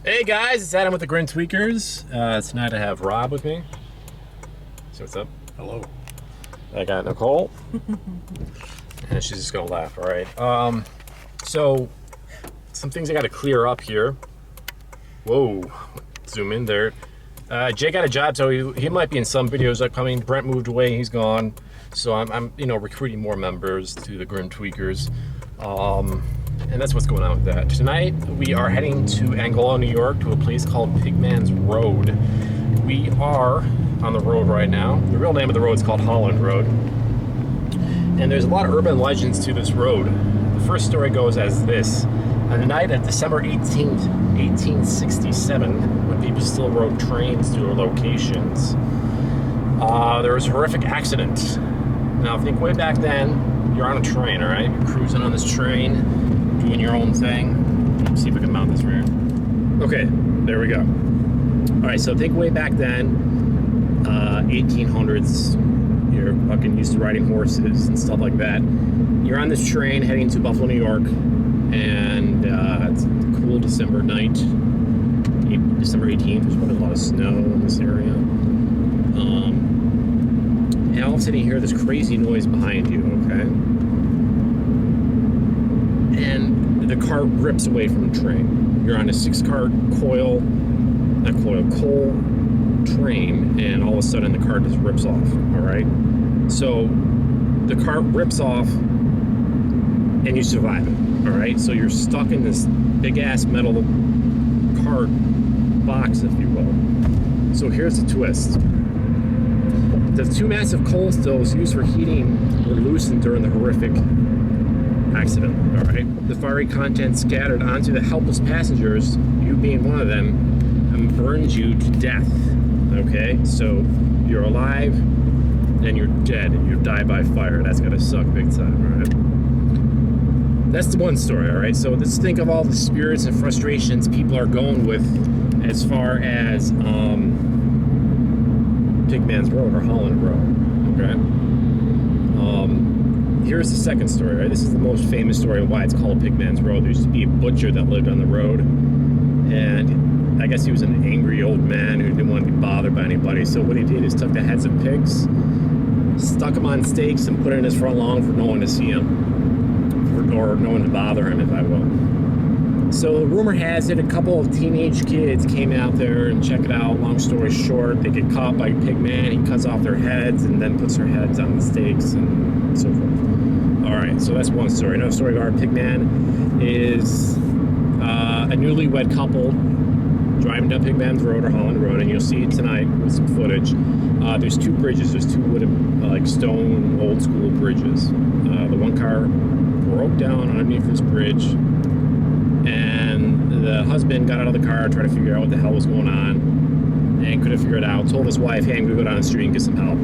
Hey guys, it's Adam with the Grin Tweekers. Tonight I have Rob with me. So what's up? Hello. I got Nicole. And she's just gonna laugh, alright? So, some things I gotta clear up here. Whoa, zoom in there. Jay got a job, so he might be in some videos upcoming. Brent moved away, he's gone. So I'm recruiting more members to the Grin Tweekers. And that's what's going on with that. Tonight, we are heading to Angola, New York, to a place called Pigman's Road. We are on the road right now. The real name of the road is called Holland Road. And there's a lot of urban legends to this road. The first story goes as this. On the night of December 18th, 1867, when people still rode trains to their locations, there was a horrific accident. Now, think way back then, you're on a train, all right? You're cruising on this train, doing your own thing. Let's see if I can mount this rear. Okay, there we go. All right, so think way back then, 1800s. You're fucking used to riding horses and stuff like that. You're on this train heading to Buffalo, New York, and it's a cool December night. December 18th, there's probably a lot of snow in this area. And all of a sudden you hear this crazy noise behind you, okay? And the cart rips away from the train. You're on a 6-car coal train, and all of a sudden the cart just rips off, all right? So the cart rips off and you survive it, all right? So you're stuck in this big-ass metal cart box, if you will. So here's the twist. The 2 massive coal stoves used for heating were loosened during the horrific accident, all right? The fiery contents scattered onto the helpless passengers, you being one of them, and burns you to death, okay? So you're alive, and you're dead, and you die by fire. That's gotta suck big time, all right? That's the one story, all right? So let's think of all the spirits and frustrations people are going with as far as Pigman's Road or Holland Road, okay? Here's the second story, right? This is the most famous story of why it's called Pigman's Road. There used to be a butcher that lived on the road, and I guess he was an angry old man who didn't want to be bothered by anybody. So what he did is took the heads of pigs, stuck them on stakes, and put it in his front lawn for no one to see him, or no one to bother him, if I will. So rumor has it a couple of teenage kids came out there and check it out. Long story short, they get caught by Pigman. He cuts off their heads and then puts their heads on the stakes and so forth. All right, so that's one story. Another story about Pigman is a newlywed couple driving down Pigman's Road or Holland Road, and you'll see it tonight with some footage. There's 2 bridges. There's 2 wooden, like stone, old school bridges. The one car broke down underneath this bridge, and the husband got out of the car, tried to figure out what the hell was going on, and couldn't figure it out. Told his wife, hey, I'm gonna go down the street and get some help.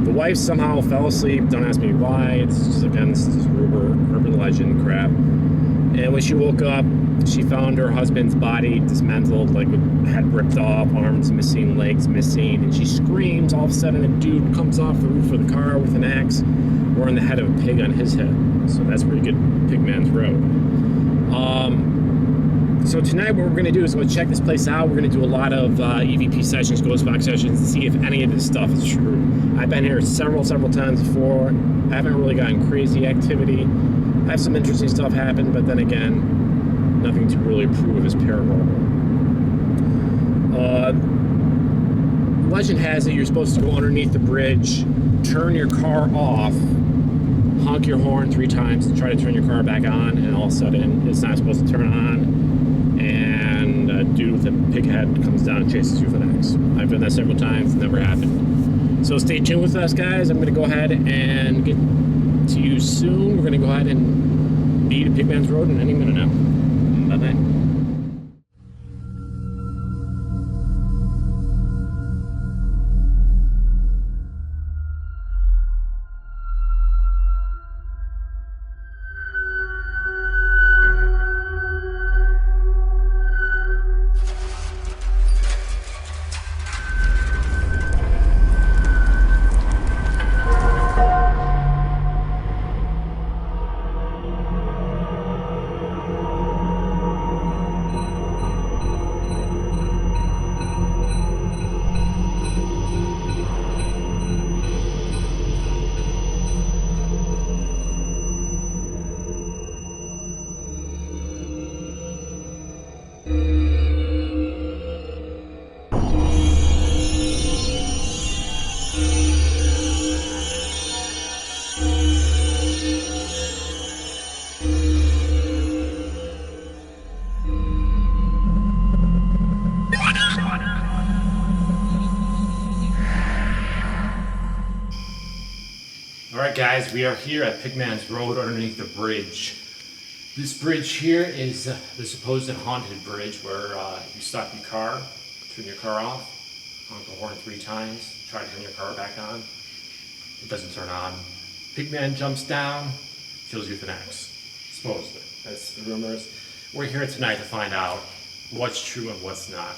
The wife somehow fell asleep. Don't ask me why. It's just, again, this is urban legend crap. And when she woke up, she found her husband's body dismantled, like with head ripped off, arms missing, legs missing, and she screams. All of a sudden, a dude comes off the roof of the car with an axe, wearing the head of a pig on his head. So that's where you get Pigman's Road. So tonight what we're going to do is we'll check this place out. We're going to do a lot of EVP sessions, ghost box sessions, to see if any of this stuff is true. I've been here several times before. I haven't really gotten crazy activity. I have some interesting stuff happen, but then again, nothing to really prove as paranormal. Legend has it you're supposed to go underneath the bridge, turn your car off, honk your horn 3 times and try to turn your car back on, and all of a sudden it's not supposed to turn on, and a dude with a pig head comes down and chases you with an axe. I've done that several times, never happened. So stay tuned with us, guys. I'm going to go ahead and get to you soon. We're going to go ahead and be to Pigman's Road in any minute now. Bye-bye. Alright guys, we are here at Pigman's Road underneath the bridge. This bridge here is the supposed haunted bridge where you stop your car, turn your car off, honk the horn 3 times, try to turn your car back on. It doesn't turn on. Pigman jumps down, kills you with an axe. Supposedly. That's the rumors. We're here tonight to find out what's true and what's not.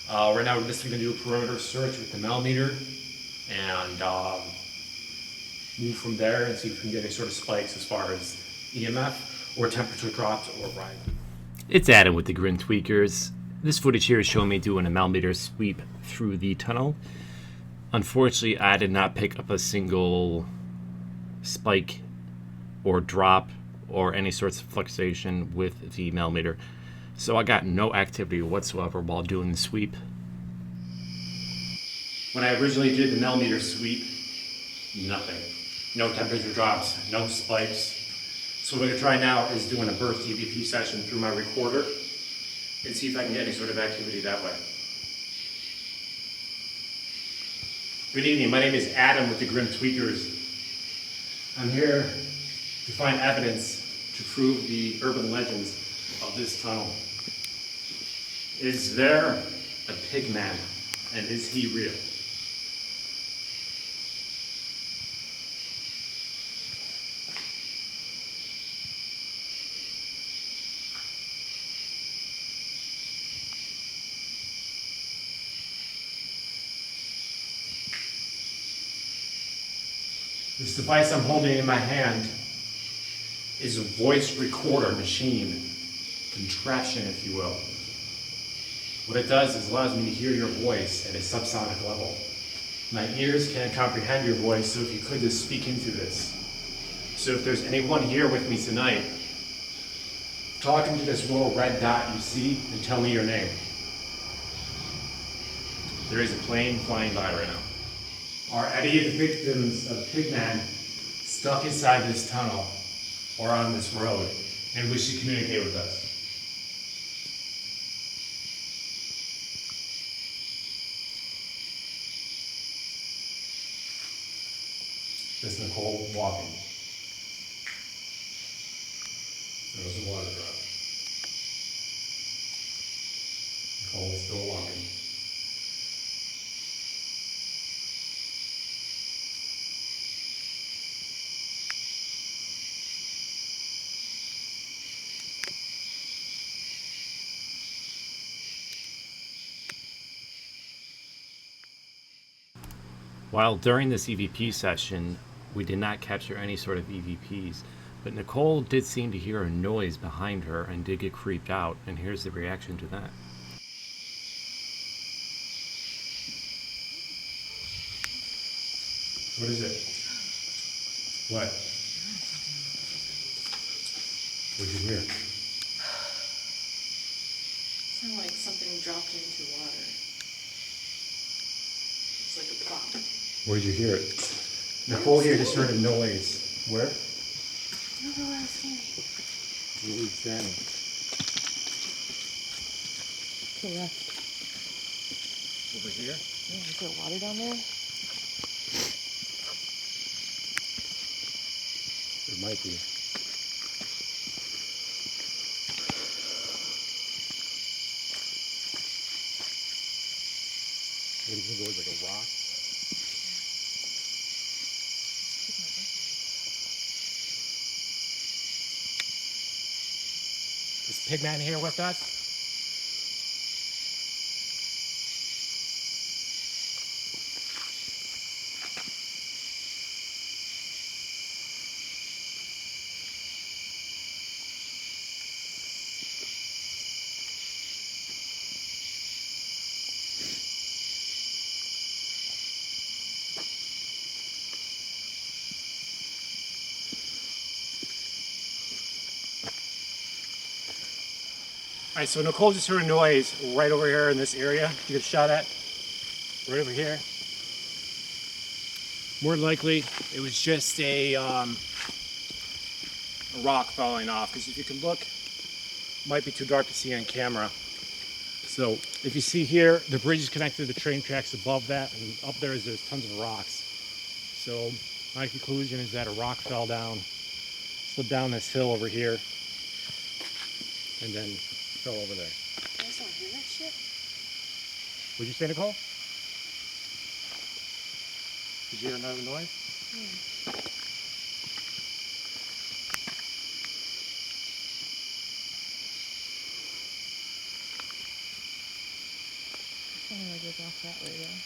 Right now we're just going to do a perimeter search with the millimeter and move from there and see if we can get any sort of spikes as far as EMF or temperature drops or rise. It's Adam with the Grin Tweekers. This footage here is showing me doing a millimeter sweep through the tunnel. Unfortunately, I did not pick up a single spike or drop or any sorts of fluctuation with the millimeter. So I got no activity whatsoever while doing the sweep. When I originally did the millimeter sweep, nothing. No temperature drops, no spikes. So what I'm going to try now is doing a burst EVP session through my recorder and see if I can get any sort of activity that way. Good evening, my name is Adam with the Grin Tweekers. I'm here to find evidence to prove the urban legends of this tunnel. Is there a Pigman, and is he real? This device I'm holding in my hand is a voice recorder machine, contraption if you will. What it does is allows me to hear your voice at a subsonic level. My ears can't comprehend your voice, so if you could just speak into this. So if there's anyone here with me tonight, talk into this little red dot you see and tell me your name. There is a plane flying by right now. Are any of the victims of Pigman stuck inside this tunnel or on this road and wish to communicate with us? This is Nicole walking. There's a water drop. Nicole's still walking. While during this EVP session, we did not capture any sort of EVPs, but Nicole did seem to hear a noise behind her and did get creeped out, and here's the reaction to that. What is it? What? What'd you hear? Sounded like something dropped into water. It's like a plop. Where'd you hear it? Nicole here just heard a noise. Where? I don't know where I was standing. Where were you standing? To the left. Over here? Yeah, is there water down there? There might be. What do you think it was, like a rock? Is Pigman here with us? All right, so Nicole just heard a noise right over here in this area. You get a shot at right over here. More than likely, it was just a rock falling off. Because if you can look, it might be too dark to see on camera. So if you see here, the bridge is connected to the train tracks above that, and up there's tons of rocks. So My conclusion is that a rock fell down, slid down this hill over here, and then fell over there. You guys don't hear that shit? Would you say, Nicole? Did you hear another noise? Something like it's off that way though.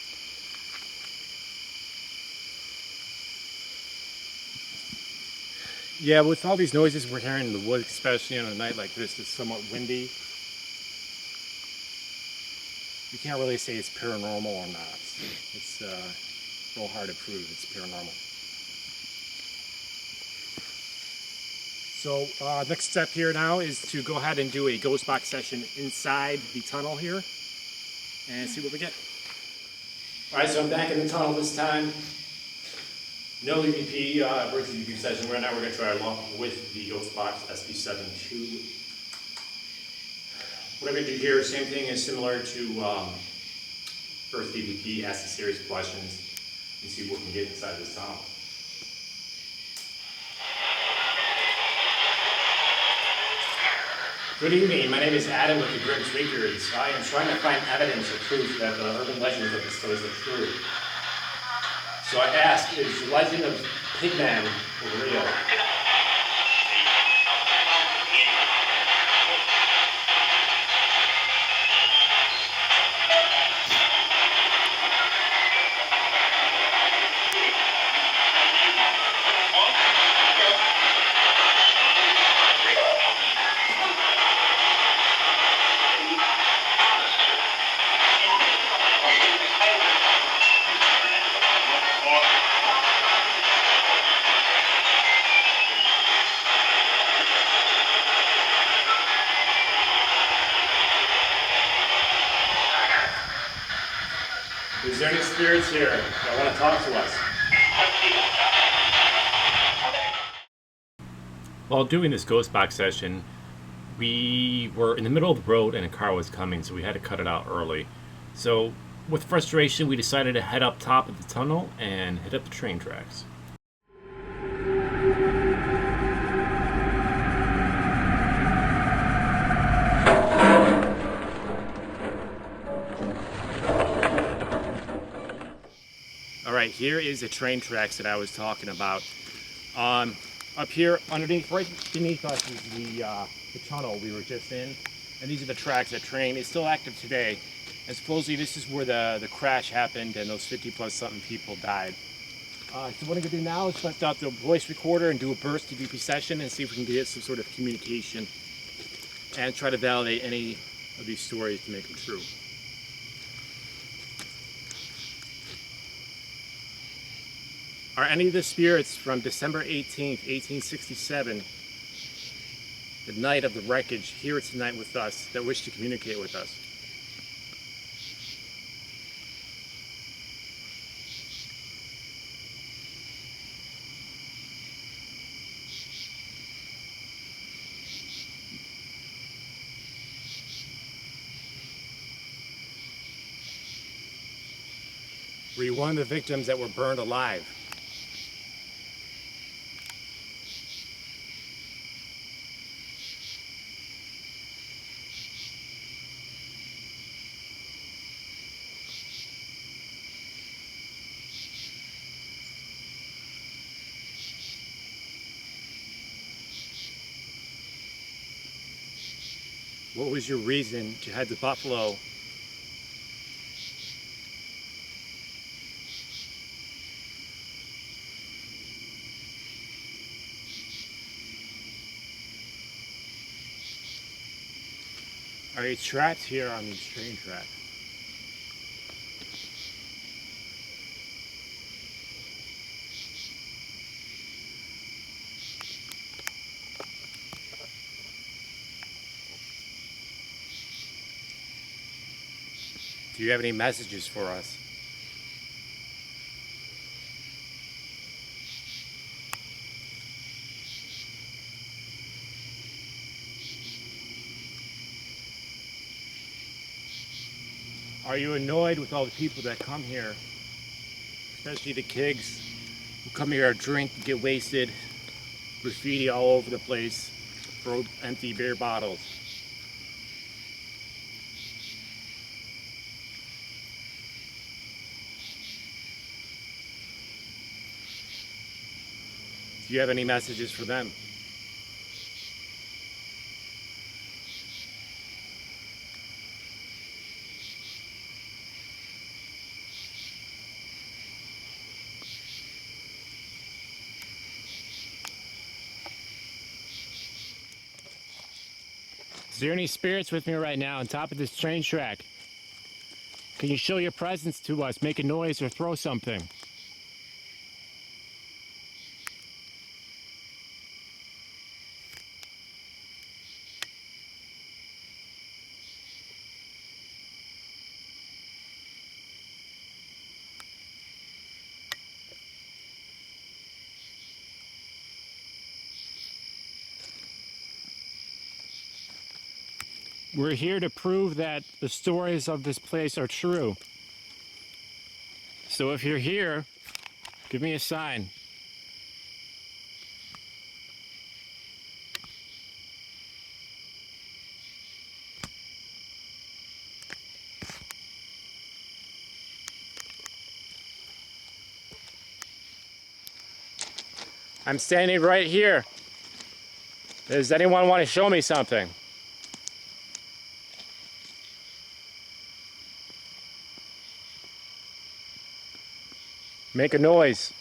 Yeah, with all these noises we're hearing in the woods, especially on a night like this, it's somewhat windy. You can't really say it's paranormal or not. It's real hard to prove it's paranormal. So next step here now is to go ahead and do a ghost box session inside the tunnel here and see what we get. All right, so I'm back in the tunnel this time. No EVP, emergency EVP session. Right now we're going to try along with the ghost box SB72. What I'm going to do here, same thing is similar to first EVP, ask a series of questions and see what we can get inside this tunnel. Good evening, my name is Adam with the Tweekers. I am trying to find evidence or proof that the urban legends of this place are true. So I ask, is the legend of Pigman real? Is there any spirits here that want to talk to us? While doing this ghost box session, we were in the middle of the road and a car was coming, so we had to cut it out early. So with frustration, we decided to head up top of the tunnel and hit up the train tracks. All right, here is the train tracks that I was talking about. Up here, underneath, right beneath us is the tunnel we were just in, and these are the tracks. That train is still active today, and supposedly this is where the crash happened and those 50 plus something people died. So what I'm gonna do now is bust out the voice recorder and do a burst EVP session and see if we can get some sort of communication and try to validate any of these stories to make them true. Are any of the spirits from December 18th, 1867, the night of the wreckage, here tonight with us that wish to communicate with us? Were you one of the victims that were burned alive? What was your reason to head to Buffalo? Are you trapped here on these train tracks? Do you have any messages for us? Are you annoyed with all the people that come here, especially the kids who come here, drink, get wasted, graffiti all over the place, throw empty beer bottles. Do you have any messages for them? Is there any spirits with me right now on top of this train track? Can you show your presence to us, make a noise, or throw something? We're here to prove that the stories of this place are true. So if you're here, give me a sign. I'm standing right here. Does anyone want to show me something? Make a noise.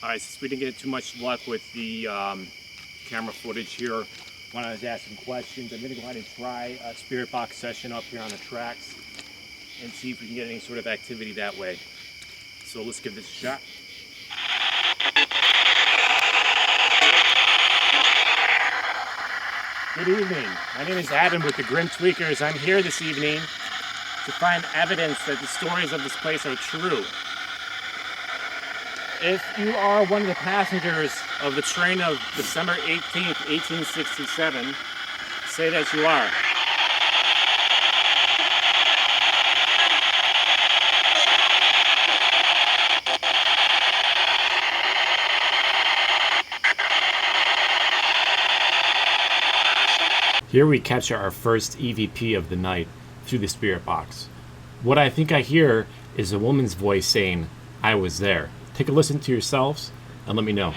All right, since we didn't get too much luck with the camera footage here when I was asking questions, I'm going to go ahead and try a spirit box session up here on the tracks and see if we can get any sort of activity that way. So let's give this a shot. Good evening. My name is Adam with the Grim Tweekers. I'm here this evening to find evidence that the stories of this place are true. If you are one of the passengers of the train of December 18th, 1867, say that you are. Here we capture our first EVP of the night through the spirit box. What I think I hear is a woman's voice saying, "I was there." Take a listen to yourselves and let me know.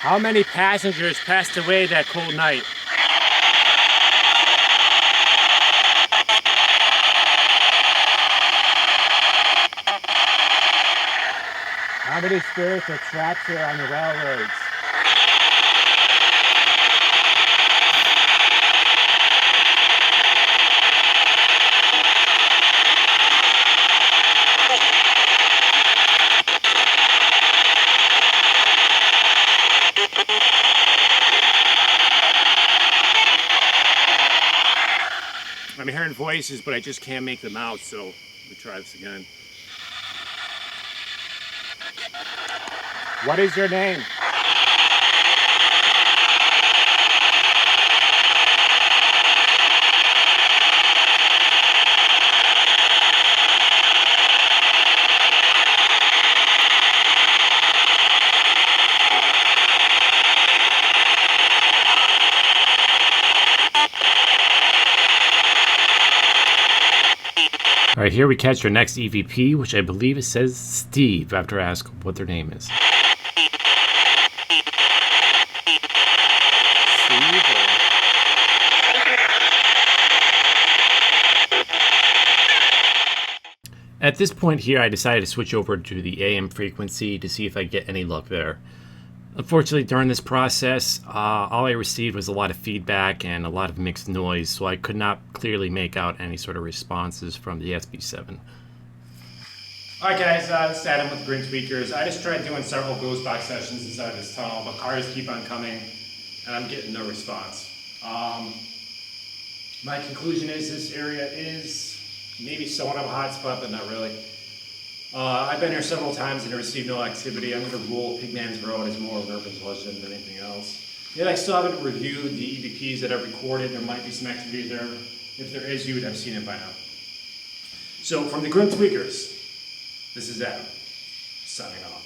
How many passengers passed away that cold night? How many spirits are trapped here on the railroads? I'm hearing voices, but I just can't make them out, so let me try this again. What is your name? All right, here we catch our next EVP, which I believe it says Steve after I ask what their name is. At this point here, I decided to switch over to the AM frequency to see if I get any luck there. Unfortunately, during this process, all I received was a lot of feedback and a lot of mixed noise, so I could not clearly make out any sort of responses from the SB7. Alright guys, this is Adam with Green Tweekers. I just tried doing several ghost box sessions inside this tunnel, but cars keep on coming and I'm getting no response. My conclusion is this area is maybe somewhat of a hot spot, but not really. I've been here several times and received no activity. I'm going to rule Pigman's Road as more of an urban legend than anything else. Yet I still haven't reviewed the EVPs that I've recorded. There might be some activity there. If there is, you would have seen it by now. So from the Grim Tweekers, this is Adam, signing off.